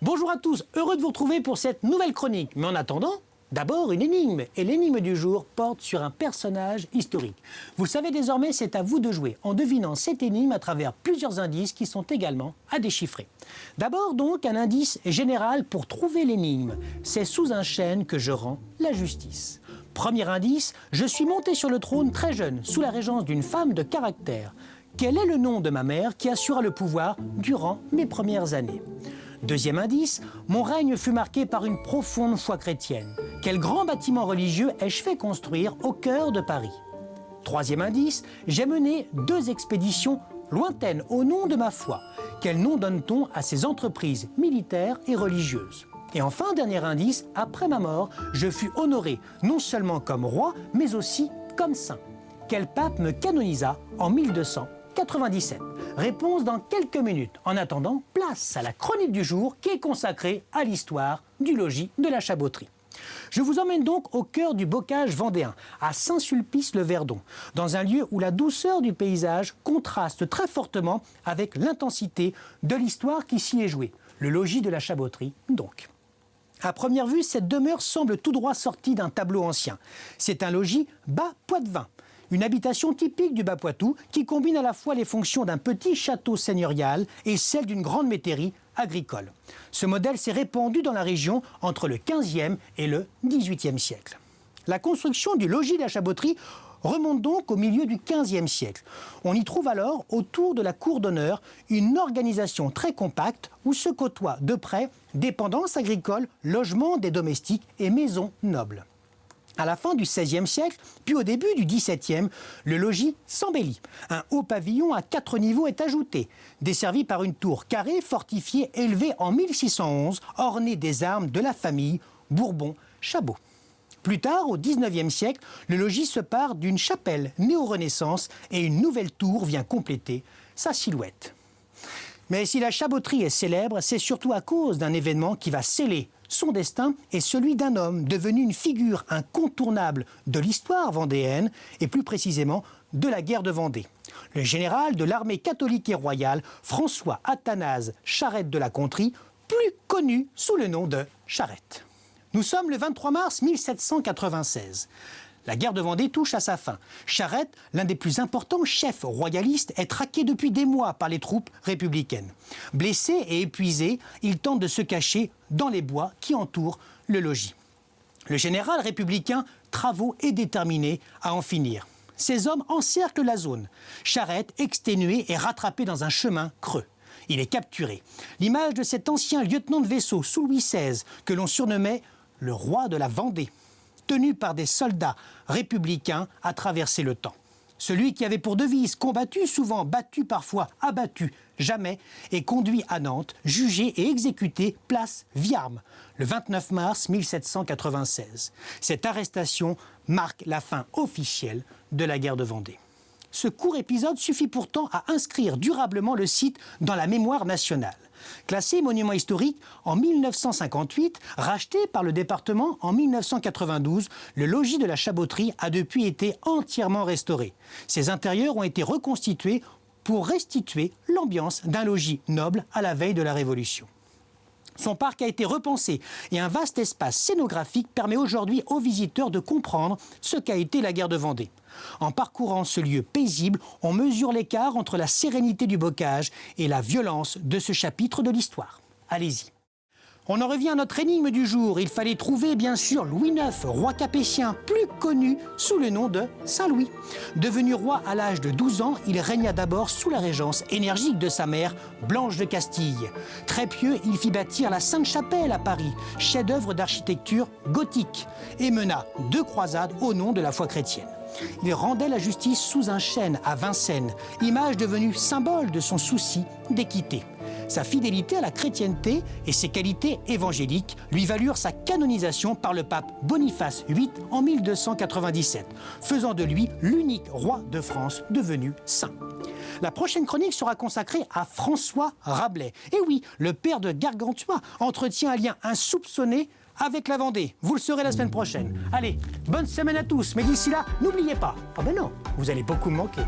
Bonjour à tous, heureux de vous retrouver pour cette nouvelle chronique. Mais en attendant, d'abord une énigme. Et l'énigme du jour porte sur un personnage historique. Vous le savez désormais, c'est à vous de jouer en devinant cette énigme à travers plusieurs indices qui sont également à déchiffrer. D'abord donc un indice général pour trouver l'énigme. C'est sous un chêne que je rends la justice. Premier indice, je suis monté sur le trône très jeune, sous la régence d'une femme de caractère. Quel est le nom de ma mère qui assura le pouvoir durant mes premières années ? Deuxième indice, mon règne fut marqué par une profonde foi chrétienne. Quel grand bâtiment religieux ai-je fait construire au cœur de Paris ? Troisième indice, j'ai mené 2 expéditions lointaines au nom de ma foi. Quel nom donne-t-on à ces entreprises militaires et religieuses ? Et enfin, dernier indice, après ma mort, je fus honoré non seulement comme roi, mais aussi comme saint. Quel pape me canonisa en 1297 ? Réponse dans quelques minutes. En attendant, place à la chronique du jour qui est consacrée à l'histoire du logis de la Chaboterie. Je vous emmène donc au cœur du bocage vendéen, à Saint-Sulpice-le-Verdon, dans un lieu où la douceur du paysage contraste très fortement avec l'intensité de l'histoire qui s'y est jouée. Le logis de la Chaboterie, donc. À première vue, cette demeure semble tout droit sortie d'un tableau ancien. C'est un logis bas Poitevin. Une habitation typique du Bas-Poitou qui combine à la fois les fonctions d'un petit château seigneurial et celle d'une grande métairie agricole. Ce modèle s'est répandu dans la région entre le XVe et le XVIIIe siècle. La construction du logis de la Chaboterie remonte donc au milieu du XVe siècle. On y trouve alors, autour de la cour d'honneur, une organisation très compacte où se côtoient de près dépendances agricoles, logements des domestiques et maisons nobles. À la fin du XVIe siècle, puis au début du XVIIe, le logis s'embellit. Un haut pavillon à 4 niveaux est ajouté, desservi par une tour carrée fortifiée élevée en 1611, ornée des armes de la famille Bourbon-Chabot. Plus tard, au XIXe siècle, le logis se pare d'une chapelle néo-renaissance et une nouvelle tour vient compléter sa silhouette. Mais si la Chaboterie est célèbre, c'est surtout à cause d'un événement qui va sceller son destin et celui d'un homme devenu une figure incontournable de l'histoire vendéenne et plus précisément de la guerre de Vendée. Le général de l'armée catholique et royale, François Athanase Charette de la Contrie, plus connu sous le nom de Charette. Nous sommes le 23 mars 1796. La guerre de Vendée touche à sa fin. Charette, l'un des plus importants chefs royalistes, est traqué depuis des mois par les troupes républicaines. Blessé et épuisé, il tente de se cacher dans les bois qui entourent le logis. Le général républicain, Travaux, est déterminé à en finir. Ses hommes encerclent la zone. Charette, exténué, est rattrapé dans un chemin creux. Il est capturé. L'image de cet ancien lieutenant de vaisseau sous Louis XVI, que l'on surnommait le roi de la Vendée, tenu par des soldats républicains à traverser le temps. Celui qui avait pour devise combattu, souvent battu, parfois abattu, jamais, est conduit à Nantes, jugé et exécuté place Viarme, le 29 mars 1796. Cette arrestation marque la fin officielle de la guerre de Vendée. Ce court épisode suffit pourtant à inscrire durablement le site dans la mémoire nationale. Classé monument historique en 1958, racheté par le département en 1992, le logis de la Chaboterie a depuis été entièrement restauré. Ses intérieurs ont été reconstitués pour restituer l'ambiance d'un logis noble à la veille de la Révolution. Son parc a été repensé et un vaste espace scénographique permet aujourd'hui aux visiteurs de comprendre ce qu'a été la guerre de Vendée. En parcourant ce lieu paisible, on mesure l'écart entre la sérénité du bocage et la violence de ce chapitre de l'histoire. Allez-y. On en revient à notre énigme du jour. Il fallait trouver, bien sûr, Louis IX, roi capétien, plus connu sous le nom de Saint-Louis. Devenu roi à l'âge de 12 ans, il régna d'abord sous la régence énergique de sa mère, Blanche de Castille. Très pieux, il fit bâtir la Sainte-Chapelle à Paris, chef-d'œuvre d'architecture gothique, et mena 2 croisades au nom de la foi chrétienne. Il rendait la justice sous un chêne à Vincennes, image devenue symbole de son souci d'équité. Sa fidélité à la chrétienté et ses qualités évangéliques lui valurent sa canonisation par le pape Boniface VIII en 1297, faisant de lui l'unique roi de France devenu saint. La prochaine chronique sera consacrée à François Rabelais. Et oui, le père de Gargantua entretient un lien insoupçonné avec la Vendée. Vous le saurez la semaine prochaine. Allez, bonne semaine à tous, mais d'ici là, n'oubliez pas, ah ben non, vous allez beaucoup me manquer.